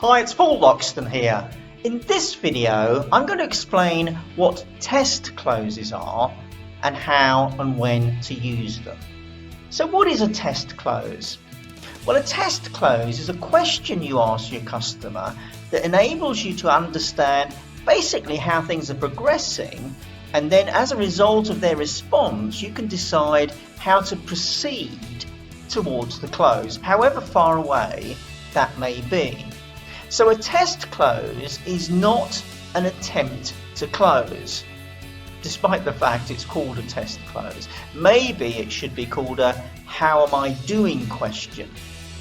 Hi, it's Loxton here. In this video, I'm going to explain what test closes are and how and when to use them. So what is a test close? Well, a test close is a question you ask your customer that enables you to understand basically how things are progressing, and then as a result of their response, you can decide how to proceed towards the close, however far away that may be. So a test close is not an attempt to close, despite the fact it's called a test close. Maybe it should be called a how am I doing question,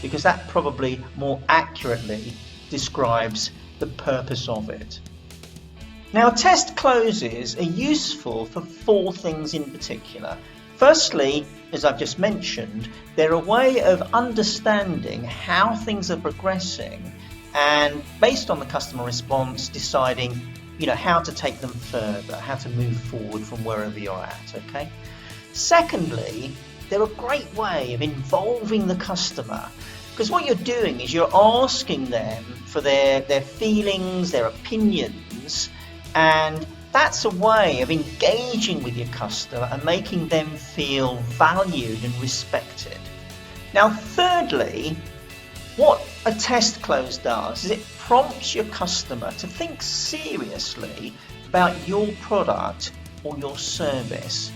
because that probably more accurately describes the purpose of it. Now, test closes are useful for four things in particular. Firstly, as I've just mentioned, they're a way of understanding how things are progressing and, based on the customer response, deciding how to take them further, how to move forward from wherever you're at, okay? Secondly, they're a great way of involving the customer, because what you're doing is you're asking them for their feelings, their opinions, and that's a way of engaging with your customer and making them feel valued and respected. Now, thirdly, what a test close does is it prompts your customer to think seriously about your product or your service.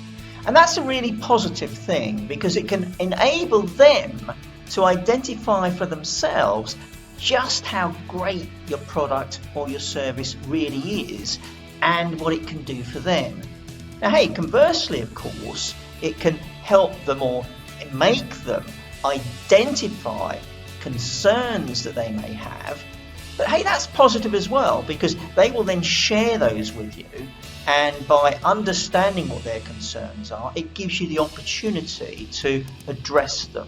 And that's a really positive thing, because it can enable them to identify for themselves just how great your product or your service really is and what it can do for them. Now, hey, conversely, of course, it can help them or make them identify concerns that they may have. But hey, that's positive as well, because they will then share those with you, and by understanding what their concerns are, it gives you the opportunity to address them.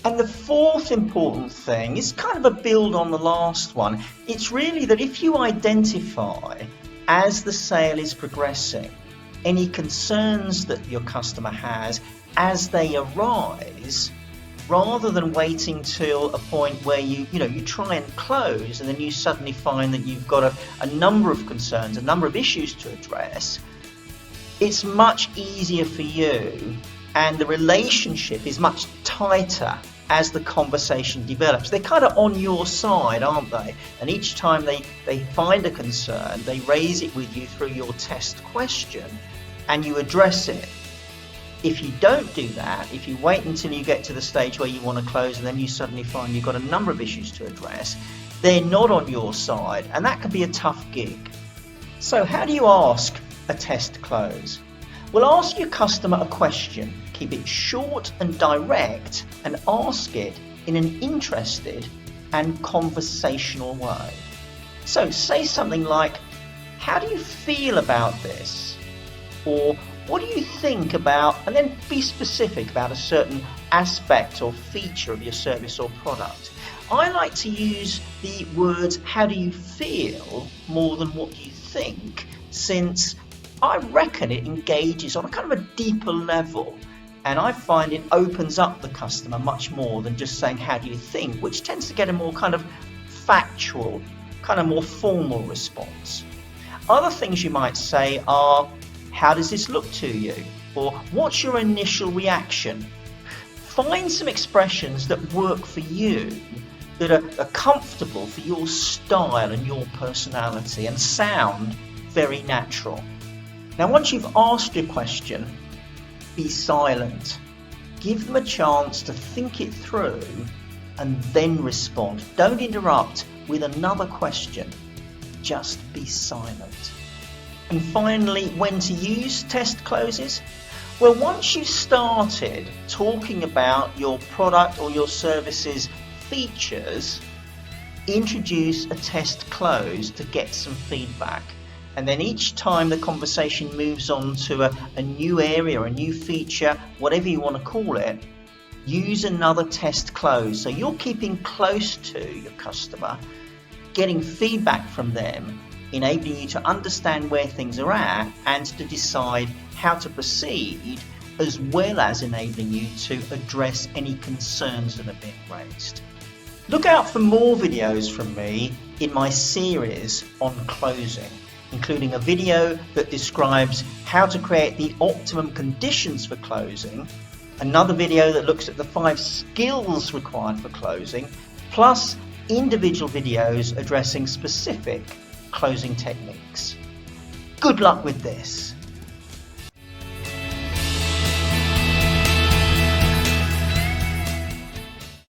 And the fourth important thing is kind of a build on the last one. It's really that if you identify, as the sale is progressing, any concerns that your customer has as they arise, rather than waiting till a point where you try and close and then you suddenly find that you've got a number of concerns, a number of issues to address, it's much easier for you, and the relationship is much tighter as the conversation develops. They're kind of on your side, aren't they? And each time they find a concern, they raise it with you through your test question, and you address it. If you don't do that, if you wait until you get to the stage where you want to close and then you suddenly find you've got a number of issues to address, they're not on your side, and that can be a tough gig. So how do you ask a test close? Well, ask your customer a question. Keep it short and direct, and ask it in an interested and conversational way. So say something like, how do you feel about this? Or what do you think about, and then be specific about a certain aspect or feature of your service or product. I like to use the words how do you feel more than what you think, since I reckon it engages on a kind of a deeper level, and I find it opens up the customer much more than just saying how do you think, which tends to get a more kind of factual, kind of more formal response. Other things you might say are, how does this look to you? Or what's your initial reaction? Find some expressions that work for you, that are comfortable for your style and your personality and sound very natural. Now, once you've asked your question, be silent. Give them a chance to think it through and then respond. Don't interrupt with another question. Just be silent. And finally, when to use test closes? Well, once you've started talking about your product or your service's features, introduce a test close to get some feedback. And then each time the conversation moves on to a new area or a new feature, whatever you want to call it, use another test close. So you're keeping close to your customer, getting feedback from them, enabling you to understand where things are at and to decide how to proceed, as well as enabling you to address any concerns that are being raised. Look out for more videos from me in my series on closing, including a video that describes how to create the optimum conditions for closing, another video that looks at the 5 skills required for closing, plus individual videos addressing specific closing techniques. Good luck with this.